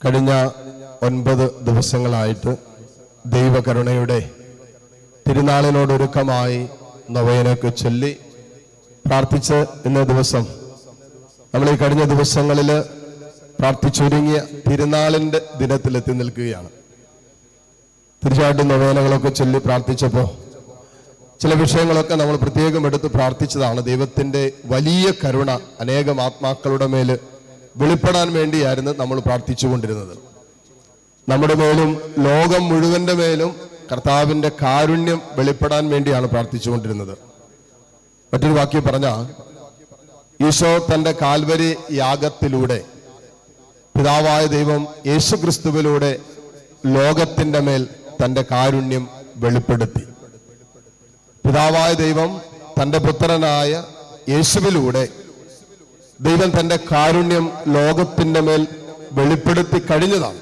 കഴിഞ്ഞ 9 ദിവസങ്ങളായിട്ട് ദൈവകരുണയുടെ തിരുനാളിനോടൊരുക്കമായി നൊവേനയൊക്കെ ചൊല്ലി പ്രാർത്ഥിച്ച് ഇന്ന ദിവസം നമ്മൾ ഈ കഴിഞ്ഞ ദിവസങ്ങളിൽ പ്രാർത്ഥിച്ചൊരുങ്ങിയ തിരുനാളിൻ്റെ ദിനത്തിലെത്തി നിൽക്കുകയാണ്. തീർച്ചയായിട്ടും നൊവേനകളൊക്കെ ചൊല്ലി പ്രാർത്ഥിച്ചപ്പോൾ ചില വിഷയങ്ങളൊക്കെ നമ്മൾ പ്രത്യേകം എടുത്ത് പ്രാർത്ഥിച്ചതാണ്. ദൈവത്തിൻ്റെ വലിയ കരുണ അനേകം ആത്മാക്കളുടെ മേൽ വെളിപ്പെടാൻ വേണ്ടിയായിരുന്നു നമ്മൾ പ്രാർത്ഥിച്ചുകൊണ്ടിരുന്നത്. നമ്മുടെ മേലും ലോകം മുഴുവൻ്റെ മേലും കർത്താവിൻ്റെ കാരുണ്യം വെളിപ്പെടാൻ വേണ്ടിയാണ് പ്രാർത്ഥിച്ചുകൊണ്ടിരുന്നത്. മറ്റൊരു വാക്യം പറഞ്ഞാൽ, ഈശോ തൻ്റെ കാൽവരി യാഗത്തിലൂടെ പിതാവായ ദൈവം യേശു ക്രിസ്തുവിലൂടെ ലോകത്തിൻ്റെ മേൽ തൻ്റെ കാരുണ്യം വെളിപ്പെടുത്തി. പിതാവായ ദൈവം തൻ്റെ പുത്രനായ യേശുവിലൂടെ ദൈവം തൻ്റെ കാരുണ്യം ലോകത്തിൻ്റെ മേൽ വെളിപ്പെടുത്തി കഴിഞ്ഞതാണ്.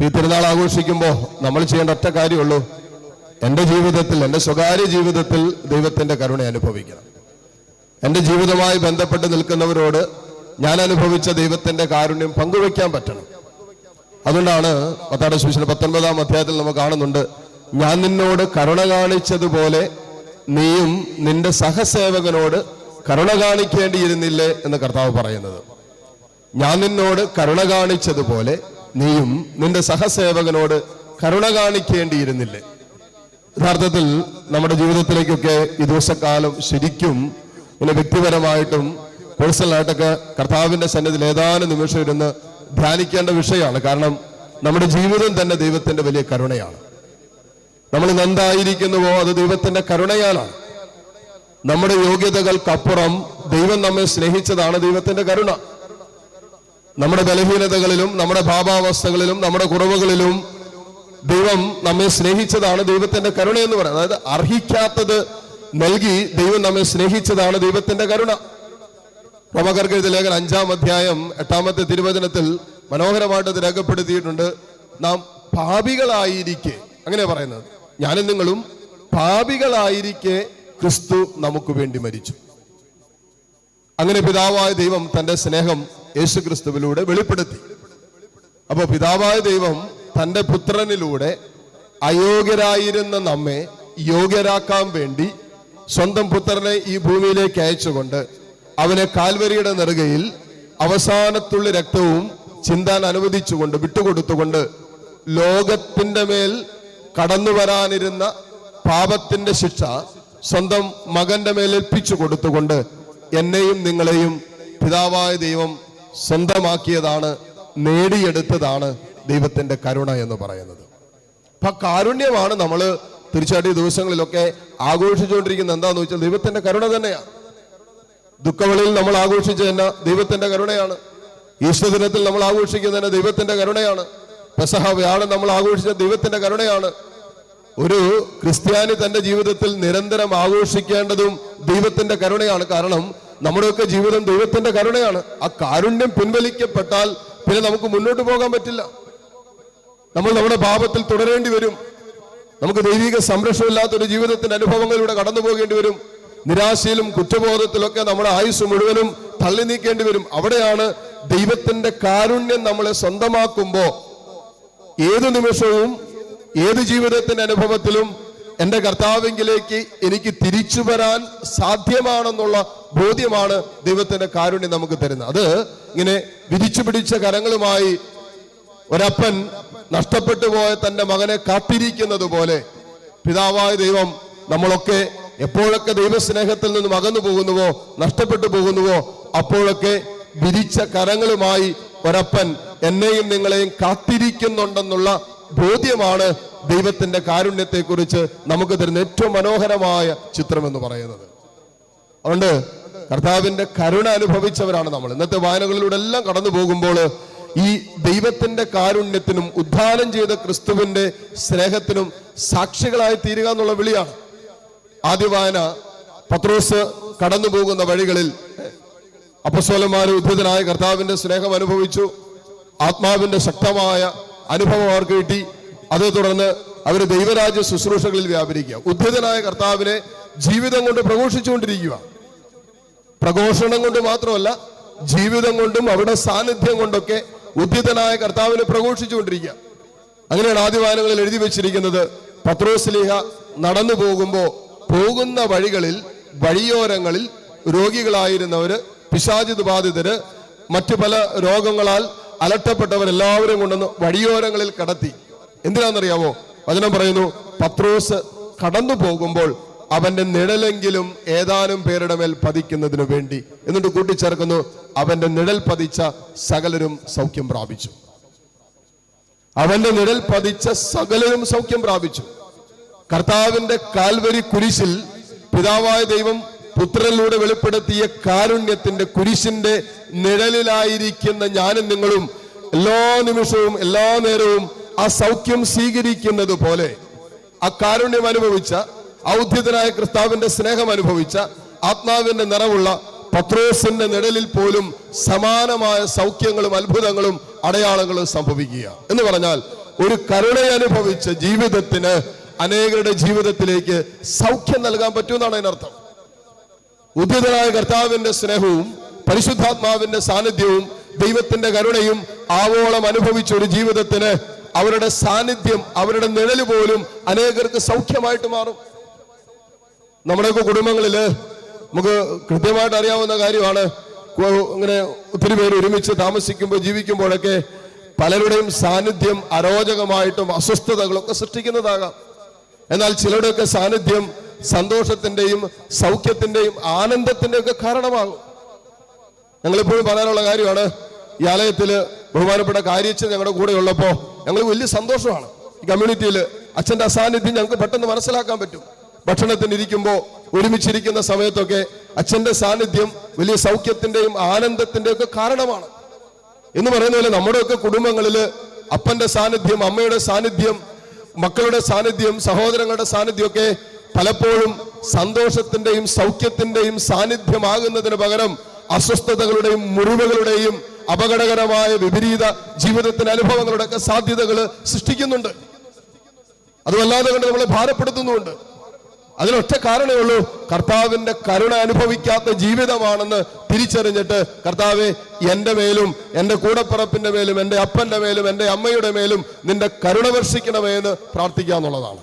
ഈ തിരുനാൾ ആഘോഷിക്കുമ്പോൾ നമ്മൾ ചെയ്യേണ്ട ഒറ്റ കാര്യമുള്ളൂ, എൻ്റെ ജീവിതത്തിൽ, എൻ്റെ സ്വകാര്യ ജീവിതത്തിൽ ദൈവത്തിൻ്റെ കരുണ അനുഭവിക്കണം. എൻ്റെ ജീവിതവുമായി ബന്ധപ്പെട്ട് നിൽക്കുന്നവരോട് ഞാൻ അനുഭവിച്ച ദൈവത്തിൻ്റെ കാരുണ്യം പങ്കുവയ്ക്കാൻ പറ്റണം. അതുകൊണ്ടാണ് മത്തായിയുടെ സുവിശേഷം 19-ാം അധ്യായത്തിൽ നമ്മൾ കാണുന്നുണ്ട്, ഞാൻ നിന്നോട് കരുണ കാണിച്ചതുപോലെ നീയും നിന്റെ സഹസേവകനോട് കരുണ കാണിക്കേണ്ടിയിരുന്നില്ലേ എന്ന് കർത്താവ് പറയുന്നത്. ഞാൻ നിന്നോട് കരുണ കാണിച്ചതുപോലെ നീയും നിന്റെ സഹസേവകനോട് കരുണ കാണിക്കേണ്ടിയിരുന്നില്ലേ. യഥാർത്ഥത്തിൽ നമ്മുടെ ജീവിതത്തിലേക്കൊക്കെ ഈ ദിവസക്കാലം ശരിക്കും പിന്നെ വ്യക്തിപരമായിട്ടും പേഴ്സണലായിട്ടൊക്കെ കർത്താവിൻ്റെ സന്നിധിയിൽ ഏതാനും നിമിഷം ഇരുന്ന് ധ്യാനിക്കേണ്ട വിഷയമാണ്. കാരണം നമ്മുടെ ജീവിതം തന്നെ ദൈവത്തിൻ്റെ വലിയ കരുണയാണ്. നമ്മൾ എന്തായിരിക്കുന്നുവോ അത് ദൈവത്തിൻ്റെ കരുണയാലാണ്. നമ്മുടെ യോഗ്യതകൾക്കപ്പുറം ദൈവം നമ്മെ സ്നേഹിച്ചതാണ് ദൈവത്തിൻ്റെ കരുണ. നമ്മുടെ ബലഹീനതകളിലും നമ്മുടെ പാപാവസ്ഥകളിലും നമ്മുടെ കുറവുകളിലും ദൈവം നമ്മെ സ്നേഹിച്ചതാണ് ദൈവത്തിൻ്റെ കരുണ എന്ന് പറയുന്നത്. അതായത് അർഹിക്കാത്തത് നൽകി ദൈവം നമ്മെ സ്നേഹിച്ചതാണ് ദൈവത്തിൻ്റെ കരുണ. റോമാക്കാർക്ക് എഴുതിയ ലേഖനം 5-ാം അധ്യായം 8-ാമത്തെ തിരുവചനത്തിൽ മനോഹരമായിട്ട് അത് രേഖപ്പെടുത്തിയിട്ടുണ്ട്. നാം പാപികളായിരിക്കെ, അങ്ങനെ പറയുന്നത്, ഞാനും നിങ്ങളും പാപികളായിരിക്കെ ക്രിസ്തു നമുക്ക് വേണ്ടി മരിച്ചു. അങ്ങനെ പിതാവായ ദൈവം തൻ്റെ സ്നേഹം യേശു ക്രിസ്തുവിലൂടെ വെളിപ്പെടുത്തി. അപ്പോൾ പിതാവായ ദൈവം തൻ്റെ പുത്രനിലൂടെ അയോഗ്യരായിരുന്ന നമ്മെ യോഗ്യരാക്കാൻ വേണ്ടി സ്വന്തം പുത്രനെ ഈ ഭൂമിയിലേക്ക് അയച്ചുകൊണ്ട് അവനെ കാൽവരിയുടെ നെറുകയിൽ അവസാനത്തുള്ള രക്തവും ചിന്താൻ അനുവദിച്ചുകൊണ്ട് വിട്ടുകൊടുത്തുകൊണ്ട് ലോകത്തിൻ്റെ മേൽ കടന്നു വരാനിരുന്ന പാപത്തിന്റെ ശിക്ഷ സ്വന്തം മകന്റെ മേൽ ഏൽപ്പിച്ചു കൊടുത്തുകൊണ്ട് എന്നെയും നിങ്ങളെയും പിതാവായ ദൈവം സ്വന്തമാക്കിയതാണ്, നേടിയെടുത്തതാണ് ദൈവത്തിന്റെ കരുണ എന്ന് പറയുന്നത്. അപ്പൊ കാരുണ്യമാണ് നമ്മൾ തീർച്ചയായിട്ടും ഈ ദിവസങ്ങളിലൊക്കെ ആഘോഷിച്ചുകൊണ്ടിരിക്കുന്നത്. എന്താന്ന് വെച്ചാൽ ദൈവത്തിന്റെ കരുണ തന്നെയാണ്. ദുഃഖവെളിയിൽ നമ്മൾ ആഘോഷിച്ചതന്നെ ദൈവത്തിന്റെ കരുണയാണ്. ഈസ്റ്റർ ദിനത്തിൽ നമ്മൾ ആഘോഷിക്കുന്നതിന് ദൈവത്തിന്റെ കരുണയാണ്. പെസഹ വ്യാഴം നമ്മൾ ആഘോഷിച്ച ദൈവത്തിന്റെ കരുണയാണ്. ഒരു ക്രിസ്ത്യാനി തന്റെ ജീവിതത്തിൽ നിരന്തരം ആഘോഷിക്കേണ്ടതും ദൈവത്തിന്റെ കരുണയാണ്. കാരണം നമ്മുടെയൊക്കെ ജീവിതം ദൈവത്തിന്റെ കരുണയാണ്. ആ കാരുണ്യം പിൻവലിക്കപ്പെട്ടാൽ പിന്നെ നമുക്ക് മുന്നോട്ട് പോകാൻ പറ്റില്ല. നമ്മൾ നമ്മുടെ പാപത്തിൽ തുടരേണ്ടി വരും. നമുക്ക് ദൈവിക സംരക്ഷണമില്ലാത്തൊരു ജീവിതത്തിന്റെ അനുഭവങ്ങളിലൂടെ കടന്നു പോകേണ്ടി വരും. നിരാശയിലും കുറ്റബോധത്തിലൊക്കെ നമ്മുടെ ആയുസ് മുഴുവനും തള്ളി നീക്കേണ്ടി വരും. അവിടെയാണ് ദൈവത്തിന്റെ കാരുണ്യം നമ്മളെ സ്വന്തമാക്കുമ്പോൾ ഏതു നിമിഷവും ഏത് ജീവിതത്തിന്റെ അനുഭവത്തിലും എൻ്റെ കർത്താവിലേക്ക് എനിക്ക് തിരിച്ചു വരാൻ സാധ്യമാണെന്നുള്ള ബോധ്യമാണ് ദൈവത്തിന്റെ കാരുണ്യം നമുക്ക് തരുന്നത്. അത് ഇങ്ങനെ വിരിച്ചു പിടിച്ച കരങ്ങളുമായി ഒരപ്പൻ നഷ്ടപ്പെട്ടു പോയ തൻ്റെ മകനെ കാത്തിരിക്കുന്നത് പോലെ പിതാവായ ദൈവം നമ്മളൊക്കെ എപ്പോഴൊക്കെ ദൈവസ്നേഹത്തിൽ നിന്നും അകന്നു പോകുന്നുവോ, നഷ്ടപ്പെട്ടു പോകുന്നുവോ, അപ്പോഴൊക്കെ വിരിച്ച കരങ്ങളുമായി ഒരപ്പൻ എന്നെയും നിങ്ങളെയും കാത്തിരിക്കുന്നുണ്ടെന്നുള്ള ബോധ്യമാണ് ദൈവത്തിന്റെ കാരുണ്യത്തെക്കുറിച്ച് നമുക്ക് തരുന്ന ഏറ്റവും മനോഹരമായ ചിത്രം എന്ന് പറയുന്നത്. അതുകൊണ്ട് കർത്താവിന്റെ കരുണ അനുഭവിച്ചവരാണ് നമ്മൾ. ഇന്നത്തെ വായനകളിലൂടെ എല്ലാം കടന്നു പോകുമ്പോൾ ഈ ദൈവത്തിന്റെ കാരുണ്യത്തിനും ഉദ്ധാനം ചെയ്ത ക്രിസ്തുവിന്റെ സ്നേഹത്തിനും സാക്ഷികളായി തീരുക എന്നുള്ള വിളിയാണ്. ആദ്യ വായന, പത്രോസ് കടന്നു പോകുന്ന വഴികളിൽ അപ്പസ്തോലന്മാർ ഉദ്ധിതനായ കർത്താവിന്റെ സ്നേഹം അനുഭവിച്ചു. ആത്മാവിന്റെ ശക്തമായ അനുഭവം അവർക്ക് കിട്ടി. അതേ തുടർന്ന് അവർ ദൈവരാജ്യ ശുശ്രൂഷകളിൽ വ്യാപരിക്കുക. ഉദ്ധിതനായ കർത്താവിനെ ജീവിതം കൊണ്ട് പ്രഘോഷിച്ചുകൊണ്ടിരിക്കുക. പ്രഘോഷണം കൊണ്ട് മാത്രമല്ല, ജീവിതം കൊണ്ടും അവരുടെ സാന്നിധ്യം കൊണ്ടൊക്കെ ഉദ്ധിതനായ കർത്താവിനെ പ്രഘോഷിച്ചുകൊണ്ടിരിക്കുക. അങ്ങനെയാണ് ആദ്യവായനങ്ങളിൽ എഴുതി വെച്ചിരിക്കുന്നത്. പത്രോസ്ലീഹ നടന്നു പോകുന്ന വഴികളിൽ വഴിയോരങ്ങളിൽ രോഗികളായിരുന്നവര്, പിശാചിത് ബാധിതര്, മറ്റു പല രോഗങ്ങളാൽ അലട്ടപ്പെട്ടവരെല്ലാവരും കൊണ്ടുവന്ന് വഴിയോരങ്ങളിൽ കടത്തി. എന്തിനാണെന്നറിയാമോ? വചനം പറയുന്നു, പത്രോസ് കടന്നു പോകുമ്പോൾ അവന്റെ നിഴലെങ്കിലും ഏതാനും പേരുടെ മേൽ പതിക്കുന്നതിനു വേണ്ടി. എന്നിട്ട് കൂട്ടിച്ചേർക്കുന്നു, അവന്റെ നിഴൽ പതിച്ച സകലരും സൗഖ്യം പ്രാപിച്ചു. അവന്റെ നിഴൽ പതിച്ച സകലരും സൗഖ്യം പ്രാപിച്ചു. കർത്താവിന്റെ കാൽവരി കുരിശിൽ പിതാവായ ദൈവം പുത്രനിലൂടെ വെളിപ്പെടുത്തിയ കാരുണ്യത്തിന്റെ കുരിശിന്റെ നിഴലിലായിരിക്കുന്ന ഞാനും നിങ്ങളും എല്ലാ നിമിഷവും എല്ലാ നേരവും ആ സൗഖ്യം സ്വീകരിക്കുന്നത് പോലെ ആ കാരുണ്യം അനുഭവിച്ച, ഔദ്ധിതനായ ക്രിസ്താവിന്റെ സ്നേഹം അനുഭവിച്ച, ആത്മാവിന്റെ നിറവുള്ള പത്രോസിന്റെ നിഴലിൽ പോലും സമാനമായ സൗഖ്യങ്ങളും അത്ഭുതങ്ങളും അടയാളങ്ങളും സംഭവിക്കുക എന്ന് പറഞ്ഞാൽ, ഒരു കരുണ അനുഭവിച്ച ജീവിതത്തിന് അനേകരുടെ ജീവിതത്തിലേക്ക് സൗഖ്യം നൽകാൻ പറ്റുമെന്നാണ് അതിനർത്ഥം. ഉദ്ധിതനായ കർത്താവിന്റെ സ്നേഹവും പരിശുദ്ധാത്മാവിന്റെ സാന്നിധ്യവും ദൈവത്തിന്റെ കരുണയും ആവോളം അനുഭവിച്ച ഒരു ജീവിതത്തിന് അവരുടെ സാന്നിധ്യം, അവരുടെ നിഴല് പോലും അനേകർക്ക് സൗഖ്യമായിട്ട് മാറും. നമ്മുടെയൊക്കെ കുടുംബങ്ങളില് നമുക്ക് കൃത്യമായിട്ട് അറിയാവുന്ന കാര്യമാണ്. ഇങ്ങനെ ഒത്തിരി പേര് ഒരുമിച്ച് താമസിക്കുമ്പോൾ, ജീവിക്കുമ്പോഴൊക്കെ പലരുടെയും സാന്നിധ്യം അരോചകമായിട്ടും അസ്വസ്ഥതകളൊക്കെ സൃഷ്ടിക്കുന്നതാകാം. എന്നാൽ ചിലരുടെയൊക്കെ സാന്നിധ്യം സന്തോഷത്തിന്റെയും സൗഖ്യത്തിന്റെയും ആനന്ദത്തിന്റെയും ഒക്കെ കാരണമാകും. ഞങ്ങളിപ്പോഴും പറയാനുള്ള കാര്യമാണ്, ഈ ആലയത്തില് ബഹുമാനപ്പെട്ട കാര്യച്ഛൻ ഞങ്ങളുടെ കൂടെ ഉള്ളപ്പോൾ ഞങ്ങൾ വലിയ സന്തോഷമാണ്. ഈ കമ്മ്യൂണിറ്റിയിൽ അച്ഛന്റെ അസാന്നിധ്യം ഞങ്ങൾക്ക് പെട്ടെന്ന് മനസ്സിലാക്കാൻ പറ്റും. ഭക്ഷണത്തിന് ഇരിക്കുമ്പോൾ, ഒരുമിച്ചിരിക്കുന്ന സമയത്തൊക്കെ അച്ഛന്റെ സാന്നിധ്യം വലിയ സൗഖ്യത്തിന്റെയും ആനന്ദത്തിന്റെയും ഒക്കെ കാരണമാണ്. എന്ന് പറയുന്ന പോലെ നമ്മുടെയൊക്കെ കുടുംബങ്ങളിൽ അപ്പന്റെ സാന്നിധ്യം, അമ്മയുടെ സാന്നിധ്യം, മക്കളുടെ സാന്നിധ്യം, സഹോദരങ്ങളുടെ സാന്നിധ്യമൊക്കെ പലപ്പോഴും സന്തോഷത്തിന്റെയും സൗഖ്യത്തിന്റെയും സാന്നിധ്യമാകുന്നതിന് പകരം അസ്വസ്ഥതകളുടെയും മുറിവുകളുടെയും അപകടകരമായ വിപരീത ജീവിതത്തിന്റെ അനുഭവങ്ങളുടെ ഒക്കെ സാധ്യതകൾ സൃഷ്ടിക്കുന്നുണ്ട്. അതുമല്ലാതെ കൊണ്ട് നമ്മളെ ഭാരപ്പെടുത്തുന്നുമുണ്ട്. അതിനൊറ്റ കാരണമേ ഉള്ളൂ, കർത്താവിന്റെ കരുണ അനുഭവിക്കാത്ത ജീവിതമാണെന്ന് തിരിച്ചറിഞ്ഞിട്ട്, കർത്താവെ എന്റെ മേലും എന്റെ കൂടപ്പിറപ്പിന്റെ മേലും എന്റെ അപ്പന്റെ മേലും എന്റെ അമ്മയുടെ മേലും നിന്റെ കരുണ വർഷിക്കണമേ എന്ന് പ്രാർത്ഥിക്കുക എന്നുള്ളതാണ്.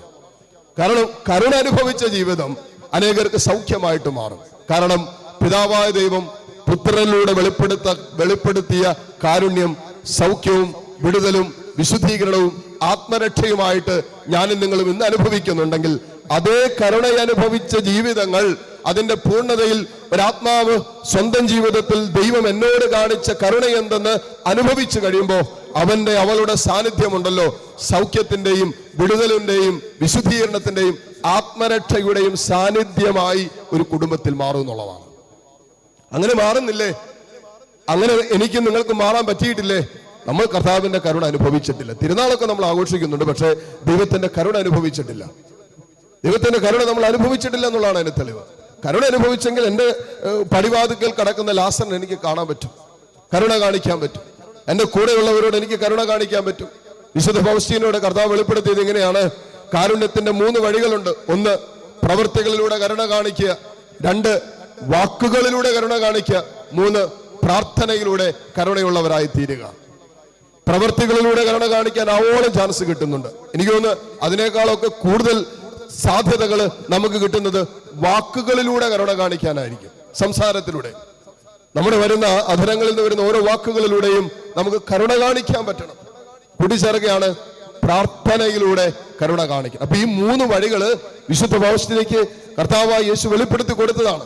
കാരണം കരുണ അനുഭവിച്ച ജീവിതം അനേകർക്ക് സൗഖ്യമായിട്ട് മാറും. കാരണം പിതാവായ ദൈവം പുത്രനിലൂടെ വെളിപ്പെടുത്തിയ കാരുണ്യം സൗഖ്യവും വിടുതലും വിശുദ്ധീകരണവും ആത്മരക്ഷയുമായിട്ട് ഞാനും നിങ്ങളും ഇന്ന് അനുഭവിക്കുന്നുണ്ടെങ്കിൽ, അതേ കരുണ അനുഭവിച്ച ജീവിതങ്ങൾ അതിന്റെ പൂർണ്ണതയിൽ ഒരാത്മാവ് സ്വന്തം ജീവിതത്തിൽ ദൈവം എന്നോട് കാണിച്ച കരുണ എന്തെന്ന് അനുഭവിച്ചു കഴിയുമ്പോൾ അവളുടെ സാന്നിധ്യമുണ്ടല്ലോ, സൗഖ്യത്തിന്റെയും വിടുതലിന്റെയും വിശുദ്ധീകരണത്തിന്റെയും ആത്മരക്ഷയുടെയും സാന്നിധ്യമായി ഒരു കുടുംബത്തിൽ മാറും എന്നുള്ളതാണ്. അങ്ങനെ മാറുന്നില്ലേ? അങ്ങനെ എനിക്ക് നിങ്ങൾക്ക് മാറാൻ പറ്റിയിട്ടില്ലേ? നമ്മൾ കർത്താവിന്റെ കരുണ അനുഭവിച്ചിട്ടില്ല. തിരുനാളൊക്കെ നമ്മൾ ആഘോഷിക്കുന്നുണ്ട്, പക്ഷേ ദൈവത്തിന്റെ കരുണ അനുഭവിച്ചിട്ടില്ല. ദൈവത്തിന്റെ കരുണ നമ്മൾ അനുഭവിച്ചിട്ടില്ല എന്നുള്ളതാണ് അതിന്റെ തെളിവ്. കരുണ അനുഭവിച്ചെങ്കിൽ എൻ്റെ പടിവാതിക്കൽ കിടക്കുന്ന ലാസറിന് എനിക്ക് കാണാൻ പറ്റും, കരുണ കാണിക്കാൻ പറ്റും. എൻ്റെ കൂടെയുള്ളവരോട് എനിക്ക് കരുണ കാണിക്കാൻ പറ്റും. വിശുദ്ധ ഫൗസ്റ്റീനോട് കർത്താവ് വെളിപ്പെടുത്തിയത് ഇങ്ങനെയാണ്: കാരുണ്യത്തിന്റെ 3 വഴികളുണ്ട്. 1, പ്രവൃത്തികളിലൂടെ കരുണ കാണിക്കുക. 2, വാക്കുകളിലൂടെ കരുണ കാണിക്കുക. 3, പ്രാർത്ഥനയിലൂടെ കരുണയുള്ളവരായി തീരുക. പ്രവൃത്തികളിലൂടെ കരുണ കാണിക്കാൻ ആവോളം ചാൻസ് കിട്ടുന്നുണ്ട്. എനിക്ക് തോന്നുന്നു അതിനേക്കാളൊക്കെ കൂടുതൽ സാധ്യതകൾ നമുക്ക് കിട്ടുന്നത് വാക്കുകളിലൂടെ കരുണ കാണിക്കാനായിരിക്കും. സംസാരത്തിലൂടെ നമ്മുടെ വരുന്ന അധരങ്ങളിൽ നിന്ന് വരുന്ന ഓരോ വാക്കുകളിലൂടെയും നമുക്ക് കരുണ കാണിക്കാൻ പറ്റണം. കൂട്ടിച്ചേർക്കുകയാണ് പ്രാർത്ഥനയിലൂടെ കരുണ കാണിക്കുക. അപ്പൊ ഈ 3 വഴികള് വിശുദ്ധ ഫൗസ്റ്റീനയ്ക്ക് കർത്താവായ യേശു വെളിപ്പെടുത്തി കൊടുത്തതാണ്.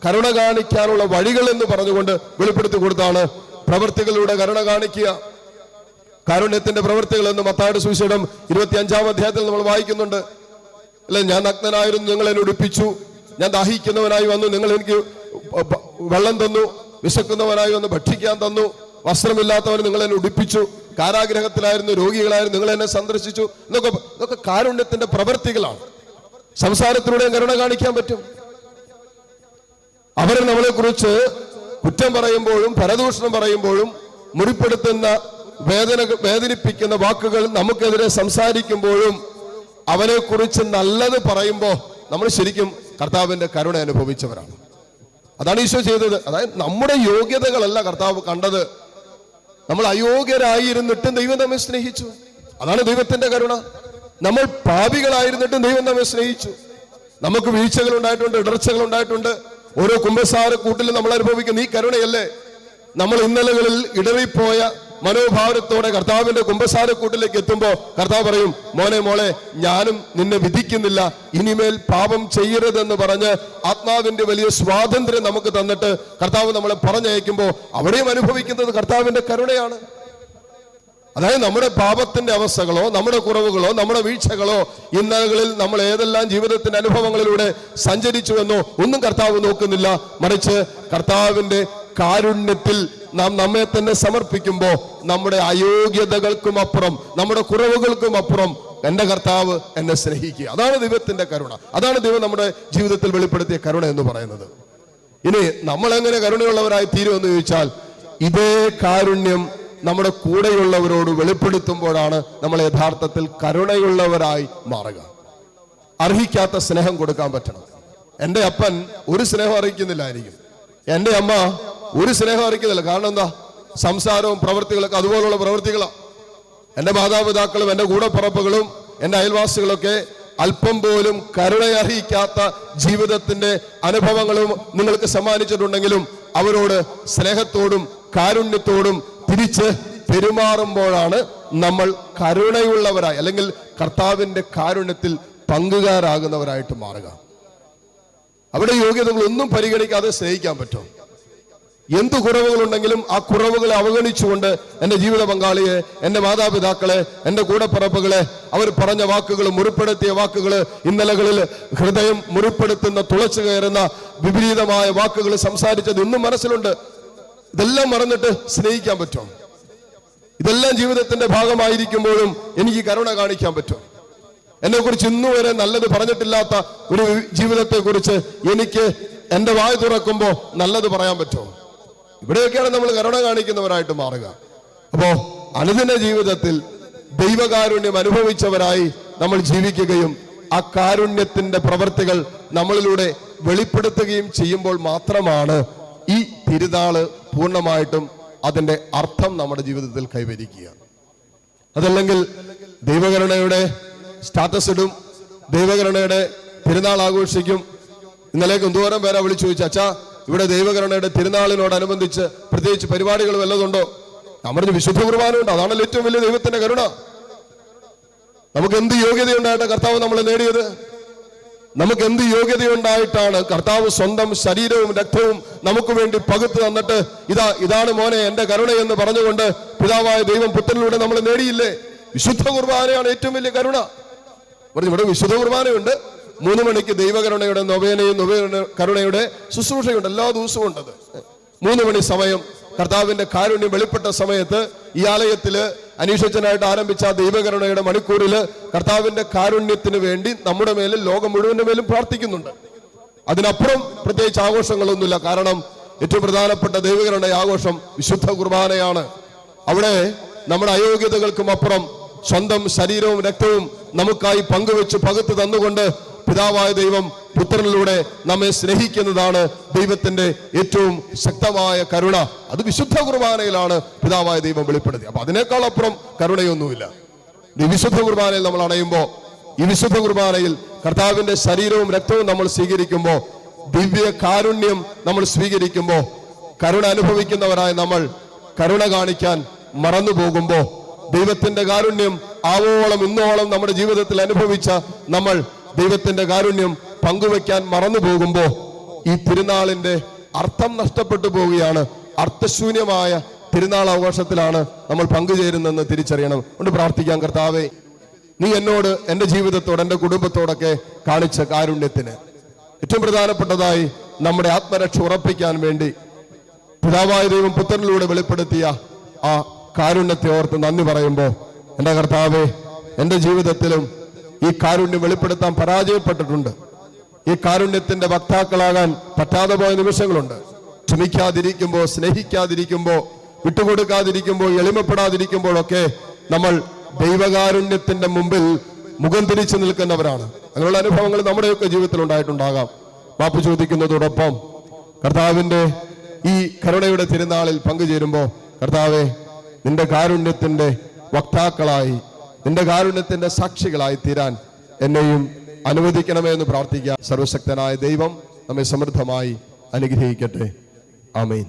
കരുണ കാണിക്കാനുള്ള വഴികൾ എന്ന് പറഞ്ഞുകൊണ്ട് വെളിപ്പെടുത്തി കൊടുത്താണ്. പ്രവൃത്തികളിലൂടെ കരുണ കാണിക്കുക. കാരുണ്യത്തിന്റെ പ്രവൃത്തികൾ എന്ന് മത്തായിയുടെ സുവിശേഷം 25-ാം അധ്യായത്തിൽ നമ്മൾ വായിക്കുന്നുണ്ട്. അല്ലെ, ഞാൻ നഗ്നനായിരുന്നു, നിങ്ങൾ എന്നെ ഉടുപ്പിച്ചു. ഞാൻ ദാഹിക്കുന്നവനായി വന്നു, നിങ്ങൾ എനിക്ക് വെള്ളം തന്നു. വിശക്കുന്നവനായി വന്ന് ഭക്ഷിക്കാൻ തന്നു. വസ്ത്രമില്ലാത്തവന് നിങ്ങൾ എന്നെ ഉടുപ്പിച്ചു. കാരാഗ്രഹത്തിലായിരുന്നു, രോഗികളായിരുന്നു, നിങ്ങൾ എന്നെ സന്ദർശിച്ചു. ഇതൊക്കെ കാരുണ്യത്തിന്റെ പ്രവൃത്തികളാണ്. സംസാരത്തിലൂടെയും കരുണ കാണിക്കാൻ പറ്റും. അവർ നമ്മളെ കുറിച്ച് കുറ്റം പറയുമ്പോഴും പരദൂഷണം പറയുമ്പോഴും മുറിപ്പെടുത്തുന്ന വേദനിപ്പിക്കുന്ന വാക്കുകൾ നമുക്കെതിരെ സംസാരിക്കുമ്പോഴും അവനെ കുറിച്ച് നല്ലത് പറയുമ്പോൾ നമ്മൾ ശരിക്കും കർത്താവിന്റെ കരുണ അനുഭവിച്ചവരാണ്. അതാണ് ഈശോ ചെയ്തത്. അതായത് നമ്മുടെ യോഗ്യതകളല്ല കർത്താവ് കണ്ടത്, നമ്മൾ അയോഗ്യരായിരുന്നിട്ടും ദൈവം നമ്മെ സ്നേഹിച്ചു. അതാണ് ദൈവത്തിന്റെ കരുണ. നമ്മൾ പാപികളായിരുന്നിട്ടും ദൈവം നമ്മെ സ്നേഹിച്ചു. നമുക്ക് വീഴ്ചകൾ ഉണ്ടായിട്ടുണ്ട്, ഇടർച്ചകൾ ഉണ്ടായിട്ടുണ്ട്. ഓരോ കുമ്പസാര കൂട്ടിലും നമ്മൾ അനുഭവിക്കുന്ന ഈ കരുണയല്ലേ നമ്മൾ ഇന്നലകളിൽ ഇടറിപ്പോയ മനോഭാവത്തോടെ കർത്താവിന്റെ കുമ്പസാരക്കൂട്ടിലേക്ക് എത്തുമ്പോൾ കർത്താവ് പറയും, മോനെ മോളെ, ഞാനും നിന്നെ വിധിക്കുന്നില്ല, ഇനിമേൽ പാപം ചെയ്യരുതെന്ന് പറഞ്ഞ് ആത്മാവിന്റെ വലിയ സ്വാതന്ത്ര്യം നമുക്ക് തന്നിട്ട് കർത്താവ് നമ്മളെ പറഞ്ഞയക്കുമ്പോൾ അവിടെയും അനുഭവിക്കുന്നത് കർത്താവിന്റെ കരുണയാണ്. അതായത് നമ്മുടെ പാപത്തിന്റെ അവസ്ഥകളോ നമ്മുടെ കുറവുകളോ നമ്മുടെ വീഴ്ചകളോ ഇന്നലകളിൽ നമ്മൾ ഏതെല്ലാം ജീവിതത്തിന്റെ അനുഭവങ്ങളിലൂടെ സഞ്ചരിച്ചുവെന്നോ ഒന്നും കർത്താവ് നോക്കുന്നില്ല. മറിച്ച് കർത്താവിന്റെ കാരുണ്യത്തിൽ നാം നമ്മെ തന്നെ സമർപ്പിക്കുമ്പോൾ നമ്മുടെ അയോഗ്യതകൾക്കും അപ്പുറം നമ്മുടെ കുറവുകൾക്കും അപ്പുറം എന്റെ കർത്താവ് എന്നെ സ്നേഹിക്കുക. അതാണ് ദൈവത്തിന്റെ കരുണ. അതാണ് ദൈവം നമ്മുടെ ജീവിതത്തിൽ വെളിപ്പെടുത്തിയ കരുണ എന്ന് പറയുന്നത്. ഇനി നമ്മൾ എങ്ങനെ കരുണയുള്ളവരായി തീരുമെന്ന് ചോദിച്ചാൽ, ഇതേ കാരുണ്യം നമ്മുടെ കൂടെയുള്ളവരോട് വെളിപ്പെടുത്തുമ്പോഴാണ് നമ്മൾ യഥാർത്ഥത്തിൽ കരുണയുള്ളവരായി മാറുക. അർഹിക്കാത്ത സ്നേഹം കൊടുക്കാൻ പറ്റണം. എൻ്റെ അപ്പൻ ഒരു സ്നേഹം അറിയിക്കുന്നില്ലായിരിക്കും, എൻ്റെ അമ്മ ഒരു സ്നേഹം അറിയിക്കുന്നില്ല. കാരണം എന്താ? സംസാരവും പ്രവൃത്തികളൊക്കെ അതുപോലുള്ള പ്രവൃത്തികളാണ്. എൻ്റെ മാതാപിതാക്കളും എൻ്റെ കൂടപ്പിറപ്പുകളും എൻ്റെ അയൽവാസികളൊക്കെ അല്പം പോലും കരുണയർഹിക്കാത്ത ജീവിതത്തിന്റെ അനുഭവങ്ങളും നിങ്ങൾക്ക് സമ്മാനിച്ചിട്ടുണ്ടെങ്കിലും അവരോട് സ്നേഹത്തോടും കാരുണ്യത്തോടും തിരിച്ച് പെരുമാറുമ്പോഴാണ് നമ്മൾ കരുണയുള്ളവരായി അല്ലെങ്കിൽ കർത്താവിന്റെ കാരുണ്യത്തിൽ പങ്കുകാരാകുന്നവരായിട്ട് മാറുക. അവിടെ യോഗ്യതകളൊന്നും പരിഗണിക്കാതെ സ്നേഹിക്കാൻ പറ്റും. എന്തു കുറവുകളുണ്ടെങ്കിലും ആ കുറവുകളെ അവഗണിച്ചുകൊണ്ട് എൻ്റെ ജീവിത പങ്കാളിയെ, എൻ്റെ മാതാപിതാക്കളെ, എൻ്റെ കൂടപ്പിറപ്പുകളെ, അവർ പറഞ്ഞ വാക്കുകൾ, മുറിപ്പെടുത്തിയ വാക്കുകൾ, ഇന്നലകളിൽ ഹൃദയം മുറിപ്പെടുത്തുന്ന, തുളച്ചു കയറുന്ന വിപരീതമായ വാക്കുകൾ സംസാരിച്ചത് ഇന്നും മനസ്സിലുണ്ട്. ഇതെല്ലാം മറന്നിട്ട് സ്നേഹിക്കാൻ പറ്റും. ഇതെല്ലാം ജീവിതത്തിന്റെ ഭാഗമായിരിക്കുമ്പോഴും എനിക്ക് കരുണ കാണിക്കാൻ പറ്റും. എന്നെ കുറിച്ച് ഇന്നുവരെ നല്ലത് പറഞ്ഞിട്ടില്ലാത്ത ഒരു ജീവിതത്തെ കുറിച്ച് എനിക്ക് എന്റെ വായ തുറക്കുമ്പോൾ നല്ലത് പറയാൻ പറ്റുമോ? ഇവിടെയൊക്കെയാണ് നമ്മൾ കരുണ കാണിക്കുന്നവരായിട്ട് മാറുക. അപ്പോ അനുദിന ജീവിതത്തിൽ ദൈവകാരുണ്യം അനുഭവിച്ചവരായി നമ്മൾ ജീവിക്കുകയും ആ കാരുണ്യത്തിന്റെ പ്രവർത്തികൾ നമ്മളിലൂടെ വെളിപ്പെടുത്തുകയും ചെയ്യുമ്പോൾ മാത്രമാണ് ഈ തിരുനാള് പൂർണ്ണമായിട്ടും അതിന്റെ അർത്ഥം നമ്മുടെ ജീവിതത്തിൽ കൈവരിക്കുക. അതല്ലെങ്കിൽ ദൈവകരുണയുടെ സ്റ്റാറ്റസ് ഇടും, ദൈവകരുണയുടെ തിരുനാൾ ആഘോഷിക്കും. ഇന്നലേക്ക് എന്തോരം പേരാ വിളിച്ചു ചോദിച്ചു, അച്ഛാ ഇവിടെ ദൈവകരുണയുടെ തിരുനാളിനോടനുബന്ധിച്ച് പ്രത്യേകിച്ച് പരിപാടികൾ വല്ലതുണ്ടോ? നമ്മുടെ വിശുദ്ധ കുർബാനയുണ്ട്. അതാണല്ലോ ഏറ്റവും വലിയ ദൈവത്തിന്റെ കരുണ. നമുക്ക് എന്ത് യോഗ്യതയുണ്ടായിട്ട് കർത്താവ് നമ്മളെ നേടിയത്? നമുക്ക് എന്ത് യോഗ്യതയുണ്ടായിട്ടാണ് കർത്താവ് സ്വന്തം ശരീരവും രക്തവും നമുക്ക് വേണ്ടി പകുത്തു തന്നിട്ട് ഇതാണ് മോനെ എന്റെ കരുണ എന്ന് പറഞ്ഞുകൊണ്ട് പിതാവായ ദൈവം പുത്രനിലൂടെ നമ്മൾ നേടിയില്ലേ? വിശുദ്ധ കുർബാനയാണ് ഏറ്റവും വലിയ കരുണ. ഇവിടെ വിശുദ്ധ കുർബാനയുണ്ട്, 3 മണിക്ക് ദൈവകരുണയുടെ നൊവേനയും കരുണയുടെ ശുശ്രൂഷയുണ്ട്, എല്ലാ ദിവസവും ഉണ്ടത്. 3 മണി സമയം കർത്താവിന്റെ കാരുണ്യം വെളിപ്പെട്ട സമയത്ത് ഈ ആലയത്തില് അനീഷച്ചനായിട്ട് ആരംഭിച്ച ദൈവകരുണയുടെ മണിക്കൂറിൽ കർത്താവിന്റെ കാരുണ്യത്തിന് വേണ്ടി നമ്മുടെ മേലും ലോകം മുഴുവന്റെ മേലും പ്രാർത്ഥിക്കുന്നുണ്ട്. അതിനപ്പുറം പ്രത്യേകിച്ച് ആഘോഷങ്ങളൊന്നുമില്ല. കാരണം ഏറ്റവും പ്രധാനപ്പെട്ട ദൈവകരുണയുടെ ആഘോഷം വിശുദ്ധ കുർബാനയാണ്. അവിടെ നമ്മുടെ അയോഗ്യതകൾക്കും അപ്പുറം സ്വന്തം ശരീരവും രക്തവും നമുക്കായി പങ്കുവെച്ച് പകുത്തു തന്നുകൊണ്ട് പിതാവായ ദൈവം പുത്രനിലൂടെ നമ്മെ സ്നേഹിക്കുന്നതാണ് ദൈവത്തിന്റെ ഏറ്റവും ശക്തമായ കരുണ. അത് വിശുദ്ധ കുർബാനയിലാണ് പിതാവായ ദൈവം വെളിപ്പെടുത്തി. അപ്പൊ അതിനേക്കാൾ അപ്പുറം കരുണയൊന്നുമില്ല. ഈ വിശുദ്ധ കുർബാനയിൽ നമ്മൾ അണയുമ്പോൾ, ഈ വിശുദ്ധ കുർബാനയിൽ കർത്താവിന്റെ ശരീരവും രക്തവും നമ്മൾ സ്വീകരിക്കുമ്പോൾ, ദിവ്യ കാരുണ്യം നമ്മൾ സ്വീകരിക്കുമ്പോൾ, കരുണ അനുഭവിക്കുന്നവരായ നമ്മൾ കരുണ കാണിക്കാൻ മറന്നു പോകുമ്പോൾ, ദൈവത്തിന്റെ കാരുണ്യം ആവോളം ഇന്നോളം നമ്മുടെ ജീവിതത്തിൽ അനുഭവിച്ച നമ്മൾ ദൈവത്തിന്റെ കാരുണ്യം പങ്കുവെക്കാൻ മറന്നു പോകുമ്പോൾ ഈ തിരുനാളിന്റെ അർത്ഥം നഷ്ടപ്പെട്ടു പോവുകയാണ്. അർത്ഥശൂന്യമായ തിരുനാൾ ആഘോഷത്തിലാണ് നമ്മൾ പങ്കുചേരുന്നതെന്ന് തിരിച്ചറിയണം. കൊണ്ട് പ്രാർത്ഥിക്കാം, കർത്താവേ, നീ എന്നോട്, എൻ്റെ ജീവിതത്തോട്, എൻ്റെ കുടുംബത്തോടൊക്കെ കാണിച്ച കാരുണ്യത്തിന് ഏറ്റവും പ്രധാനപ്പെട്ടതായി നമ്മുടെ ആത്മരക്ഷ ഉറപ്പിക്കാൻ വേണ്ടി പിതാവായ ദൈവം പുത്രനിലൂടെ വെളിപ്പെടുത്തിയ ആ കാരുണ്യത്തെ ഓർത്ത് നന്ദി പറയുമ്പോൾ, എൻ്റെ കർത്താവേ, എൻ്റെ ജീവിതത്തിലും ഈ കാരുണ്യം വെളിപ്പെടുത്താൻ പരാജയപ്പെട്ടിട്ടുണ്ട്. ഈ കാരുണ്യത്തിന്റെ വക്താക്കളാകാൻ പറ്റാതെ പോയ നിമിഷങ്ങളുണ്ട്. ക്ഷമിക്കാതിരിക്കുമ്പോൾ, സ്നേഹിക്കാതിരിക്കുമ്പോൾ, വിട്ടുകൊടുക്കാതിരിക്കുമ്പോൾ, എളിമപ്പെടാതിരിക്കുമ്പോഴൊക്കെ നമ്മൾ ദൈവകാരുണ്യത്തിന്റെ മുമ്പിൽ മുഖം തിരിച്ചു നിൽക്കുന്നവരാണ്. അങ്ങനെയുള്ള അനുഭവങ്ങൾ നമ്മുടെയൊക്കെ ജീവിതത്തിൽ ഉണ്ടായിട്ടുണ്ടാകാം. മാപ്പ് ചോദിക്കുന്നതോടൊപ്പം കർത്താവിന്റെ ഈ കരുണയുടെ തിരുനാളിൽ പങ്കുചേരുമ്പോൾ, കർത്താവെ, നിന്റെ കാരുണ്യത്തിന്റെ വക്താക്കളായി, നിന്റെ കാരുണ്യത്തിന്റെ സാക്ഷികളായി തീരാൻ എന്നെയും അനുവദിക്കണമേ എന്ന് പ്രാർത്ഥിക്കാം. സർവശക്തനായ ദൈവം നമ്മെ സമൃദ്ധമായി അനുഗ്രഹിക്കട്ടെ. ആമേൻ.